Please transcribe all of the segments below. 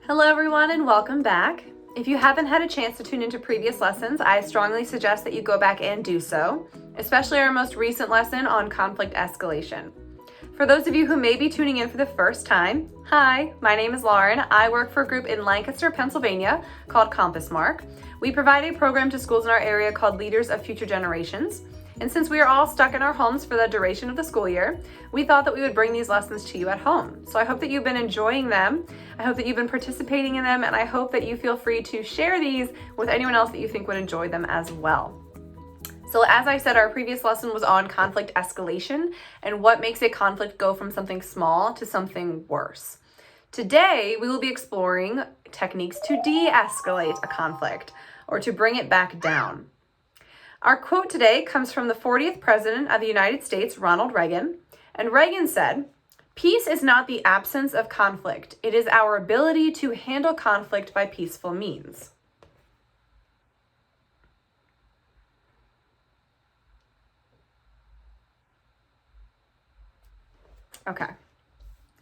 Hello everyone and welcome back. If you haven't had a chance to tune into previous lessons, I strongly suggest that you go back and do so, especially our most recent lesson on conflict escalation. For those of you who may be tuning in for the first time, hi, my name is Lauren. I work for a group in Lancaster, Pennsylvania called Compass Mark. We provide a program to schools in our area called Leaders of Future Generations. And since we are all stuck in our homes for the duration of the school year, we thought that we would bring these lessons to you at home. So I hope that you've been enjoying them. I hope that you've been participating in them, and I hope that you feel free to share these with anyone else that you think would enjoy them as well. So as I said, our previous lesson was on conflict escalation and what makes a conflict go from something small to something worse. Today, we will be exploring techniques to de-escalate a conflict or to bring it back down. Our quote today comes from the 40th President of the United States, Ronald Reagan, and Reagan said, "Peace is not the absence of conflict. It is our ability to handle conflict by peaceful means." Okay.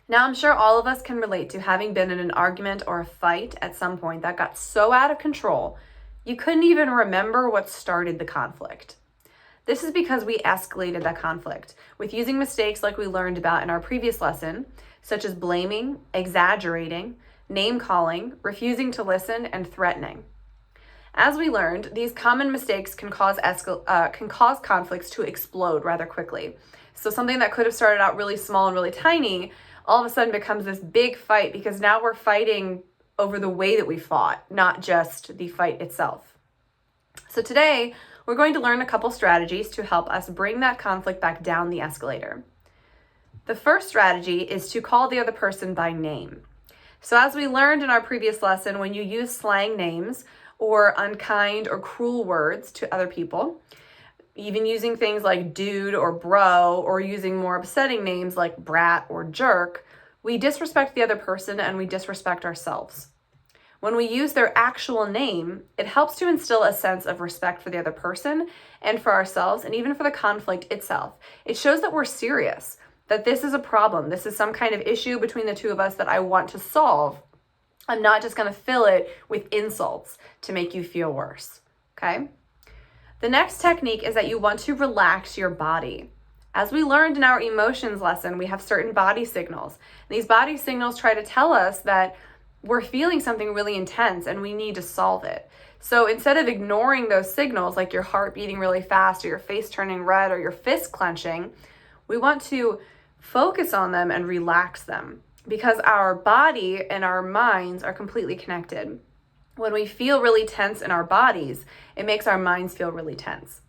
Now, I'm sure all of us can relate to having been in an argument or a fight at some point that got so out of control you couldn't even remember what started the conflict. This is because we escalated that conflict with using mistakes like we learned about in our previous lesson, such as blaming, exaggerating, name-calling, refusing to listen, and threatening. As we learned, these common mistakes can cause conflicts to explode rather quickly. So something that could have started out really small and really tiny all of a sudden becomes this big fight because now we're fighting over the way that we fought, not just the fight itself. So today, we're going to learn a couple strategies to help us bring that conflict back down the escalator. The first strategy is to call the other person by name. So as we learned in our previous lesson, when you use slang names or unkind or cruel words to other people, even using things like dude or bro, or using more upsetting names like brat or jerk, we disrespect the other person and we disrespect ourselves. When we use their actual name, it helps to instill a sense of respect for the other person and for ourselves and even for the conflict itself. It shows that we're serious, that this is a problem. This is some kind of issue between the two of us that I want to solve. I'm not just going to fill it with insults to make you feel worse, okay? The next technique is that you want to relax your body. As we learned in our emotions lesson, we have certain body signals. These body signals try to tell us that we're feeling something really intense and we need to solve it. So instead of ignoring those signals, like your heart beating really fast or your face turning red or your fist clenching, we want to focus on them and relax them because our body and our minds are completely connected. When we feel really tense in our bodies, it makes our minds feel really tense.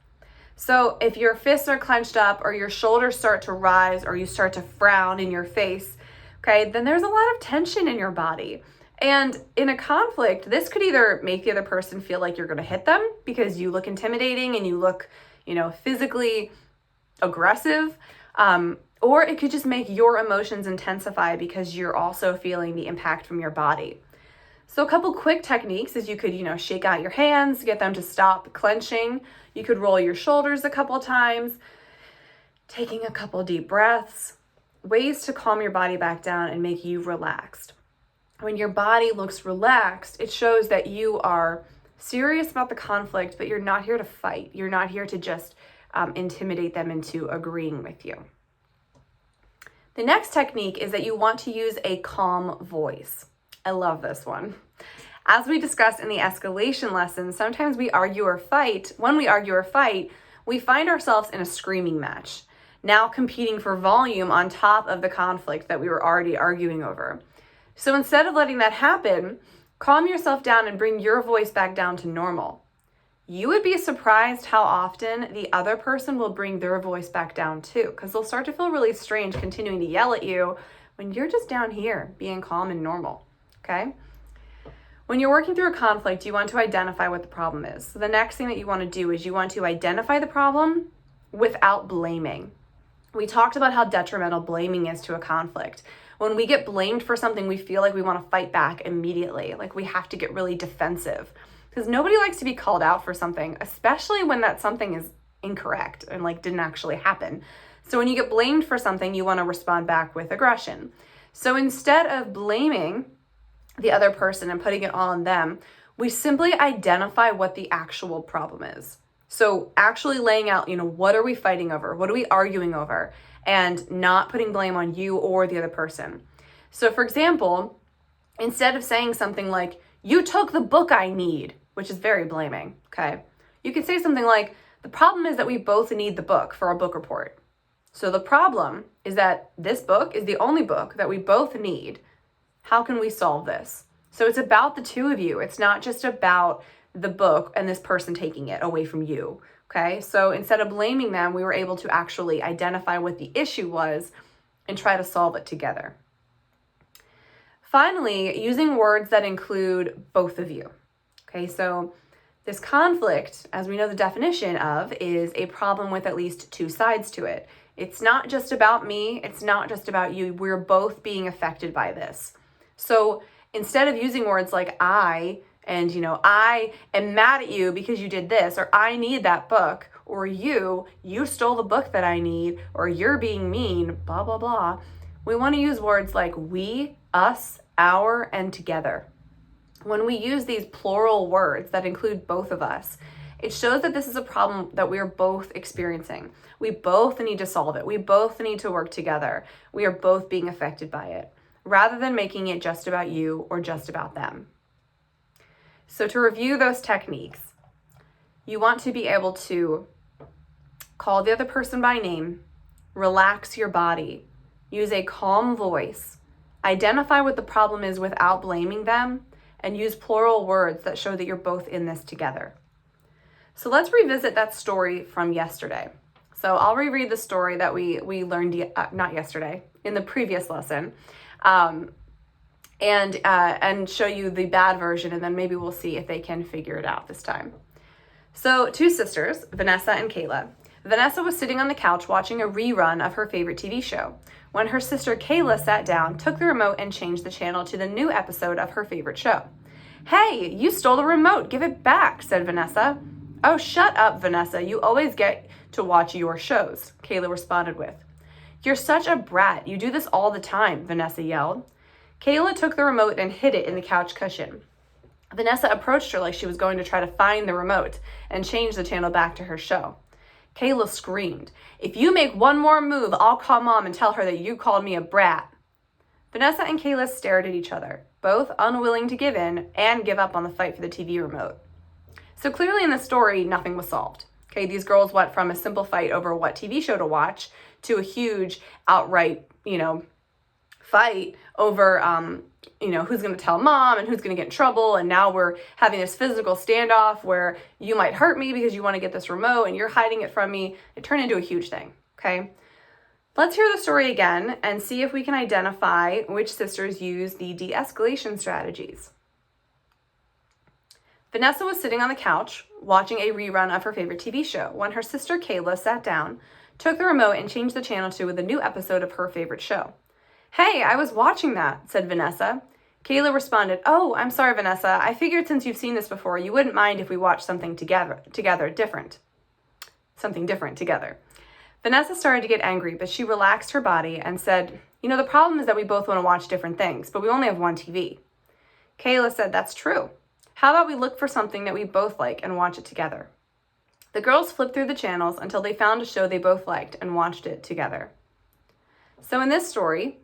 So if your fists are clenched up or your shoulders start to rise or you start to frown in your face, okay, then there's a lot of tension in your body. And in a conflict, this could either make the other person feel like you're going to hit them because you look intimidating and you look, physically aggressive, or it could just make your emotions intensify because you're also feeling the impact from your body. So a couple quick techniques is you could, shake out your hands, get them to stop clenching. You could roll your shoulders a couple times, taking a couple deep breaths, ways to calm your body back down and make you relaxed. When your body looks relaxed, it shows that you are serious about the conflict, but you're not here to fight. You're not here to just intimidate them into agreeing with you. The next technique is that you want to use a calm voice. I love this one. As we discussed in the escalation lesson, sometimes when we argue or fight, we find ourselves in a screaming match, now competing for volume on top of the conflict that we were already arguing over. So instead of letting that happen, calm yourself down and bring your voice back down to normal. You would be surprised how often the other person will bring their voice back down too, because they'll start to feel really strange continuing to yell at you when you're just down here being calm and normal. Okay? When you're working through a conflict, you want to identify what the problem is. So the next thing that you want to do is you want to identify the problem without blaming. We talked about how detrimental blaming is to a conflict. When we get blamed for something, we feel like we want to fight back immediately, like we have to get really defensive. Because nobody likes to be called out for something, especially when that something is incorrect and didn't actually happen. So when you get blamed for something, you want to respond back with aggression. So instead of blaming, the other person and putting it all on them. We simply identify what the actual problem is. So actually laying out, what are we fighting over? What are we arguing over? And not putting blame on you or the other person. So for example, instead of saying something like, you took the book I need, which is very blaming, okay? You could say something like, the problem is that we both need the book for our book report. So the problem is that this book is the only book that we both need. How can we solve this? So it's about the two of you. It's not just about the book and this person taking it away from you, okay? So instead of blaming them, we were able to actually identify what the issue was and try to solve it together. Finally, using words that include both of you. Okay, so this conflict, as we know the definition of, is a problem with at least two sides to it. It's not just about me, it's not just about you. We're both being affected by this. So instead of using words like I am mad at you because you did this, or I need that book, or you stole the book that I need, or you're being mean, blah, blah, blah. We want to use words like we, us, our, and together. When we use these plural words that include both of us, it shows that this is a problem that we are both experiencing. We both need to solve it. We both need to work together. We are both being affected by it, rather than making it just about you or just about them. So to review those techniques, you want to be able to call the other person by name, relax your body, use a calm voice, identify what the problem is without blaming them, and use plural words that show that you're both in this together. So let's revisit that story from yesterday. So I'll reread the story that we learned, not yesterday, in the previous lesson, and show you the bad version, and then maybe we'll see if they can figure it out this time. So two sisters, Vanessa and Kayla. Vanessa was sitting on the couch watching a rerun of her favorite TV show when her sister Kayla sat down, took the remote, and changed the channel to the new episode of her favorite show. "Hey, you stole the remote, give it back," said Vanessa. "Oh, shut up, Vanessa, you always get to watch your shows," Kayla responded with. "You're such a brat, you do this all the time," Vanessa yelled. Kayla took the remote and hid it in the couch cushion. Vanessa approached her like she was going to try to find the remote and change the channel back to her show. Kayla screamed, "If you make one more move, I'll call Mom and tell her that you called me a brat." Vanessa and Kayla stared at each other, both unwilling to give in and give up on the fight for the TV remote. So clearly in the story, nothing was solved. Okay, these girls went from a simple fight over what TV show to watch to a huge outright, fight over, who's going to tell Mom and who's going to get in trouble. And now we're having this physical standoff where you might hurt me because you want to get this remote and you're hiding it from me. It turned into a huge thing, okay? Let's hear the story again and see if we can identify which sisters use the de-escalation strategies. Vanessa was sitting on the couch watching a rerun of her favorite TV show when her sister Kayla sat down, took the remote, and changed the channel to the new episode of her favorite show. "Hey, I was watching that," said Vanessa. Kayla responded, "Oh, I'm sorry, Vanessa. I figured since you've seen this before, you wouldn't mind if we watched something different together." Vanessa started to get angry, but she relaxed her body and said, "The problem is that we both want to watch different things, but we only have one TV." Kayla said, "That's true. How about we look for something that we both like and watch it together?" The girls flipped through the channels until they found a show they both liked and watched it together. So in this story,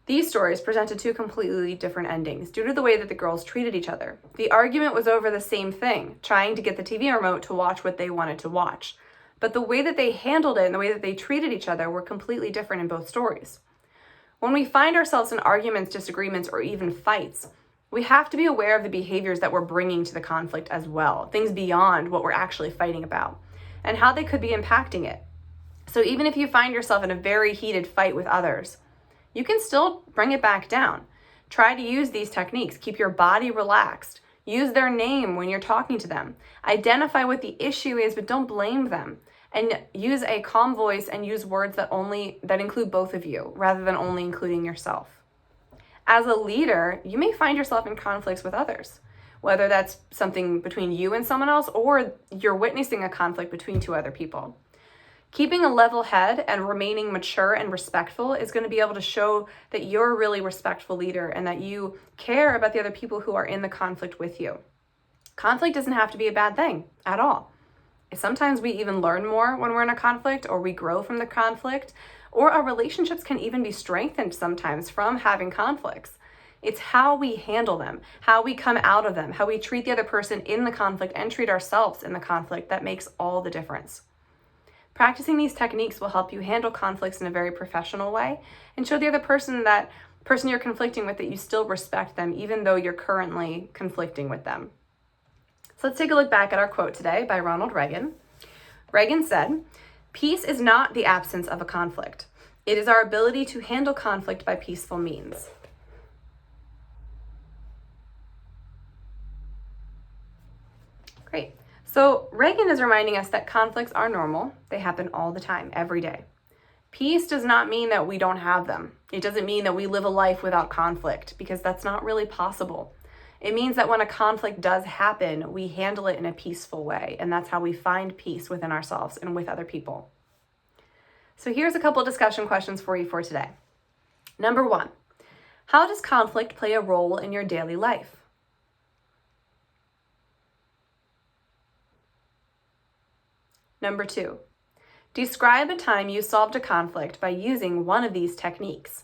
these stories presented two completely different endings due to the way that the girls treated each other. The argument was over the same thing, trying to get the TV remote to watch what they wanted to watch. But the way that they handled it and the way that they treated each other were completely different in both stories. When we find ourselves in arguments, disagreements, or even fights, we have to be aware of the behaviors that we're bringing to the conflict as well, things beyond what we're actually fighting about, and how they could be impacting it. So even if you find yourself in a very heated fight with others, you can still bring it back down. Try to use these techniques. Keep your body relaxed. Use their name when you're talking to them. Identify what the issue is, but don't blame them. And use a calm voice and use words that include both of you, rather than only including yourself. As a leader, you may find yourself in conflicts with others, whether that's something between you and someone else, or you're witnessing a conflict between two other people. Keeping a level head and remaining mature and respectful is going to be able to show that you're a really respectful leader and that you care about the other people who are in the conflict with you. Conflict doesn't have to be a bad thing at all. Sometimes we even learn more when we're in a conflict, or we grow from the conflict, or our relationships can even be strengthened sometimes from having conflicts. It's how we handle them, how we come out of them, how we treat the other person in the conflict and treat ourselves in the conflict that makes all the difference. Practicing these techniques will help you handle conflicts in a very professional way and show the other person, that person you're conflicting with, that you still respect them even though you're currently conflicting with them. So let's take a look back at our quote today by Ronald Reagan. Reagan said, "Peace is not the absence of a conflict. It is our ability to handle conflict by peaceful means." Great. So Reagan is reminding us that conflicts are normal. They happen all the time, every day. Peace does not mean that we don't have them. It doesn't mean that we live a life without conflict, because that's not really possible. It means that when a conflict does happen, we handle it in a peaceful way, and that's how we find peace within ourselves and with other people. So here's a couple of discussion questions for you for today. Number 1, how does conflict play a role in your daily life? Number 2, describe a time you solved a conflict by using one of these techniques.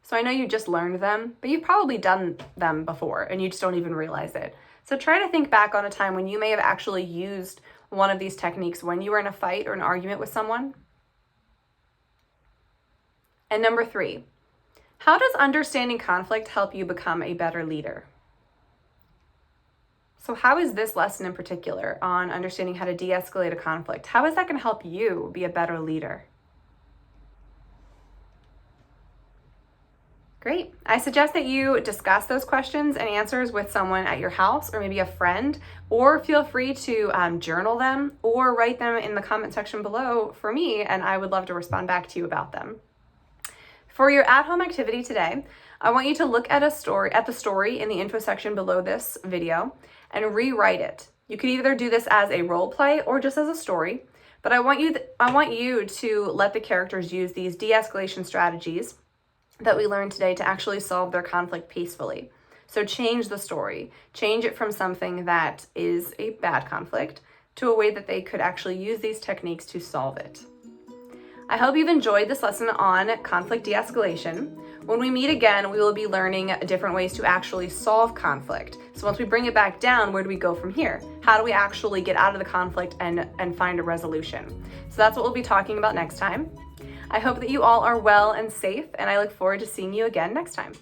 So I know you just learned them, but you've probably done them before and you just don't even realize it. So try to think back on a time when you may have actually used one of these techniques when you were in a fight or an argument with someone. And number 3, how does understanding conflict help you become a better leader? So how is this lesson in particular on understanding how to de-escalate a conflict? How is that going to help you be a better leader? Great. I suggest that you discuss those questions and answers with someone at your house or maybe a friend, or feel free to journal them or write them in the comment section below for me, and I would love to respond back to you about them. For your at-home activity today, I want you to look at the story in the info section below this video and rewrite it. You could either do this as a role play or just as a story, but I want you to let the characters use these de-escalation strategies that we learned today to actually solve their conflict peacefully. So change the story. Change it from something that is a bad conflict to a way that they could actually use these techniques to solve it. I hope you've enjoyed this lesson on conflict de-escalation. When we meet again, we will be learning different ways to actually solve conflict. So once we bring it back down, where do we go from here? How do we actually get out of the conflict and find a resolution? So that's what we'll be talking about next time. I hope that you all are well and safe, and I look forward to seeing you again next time.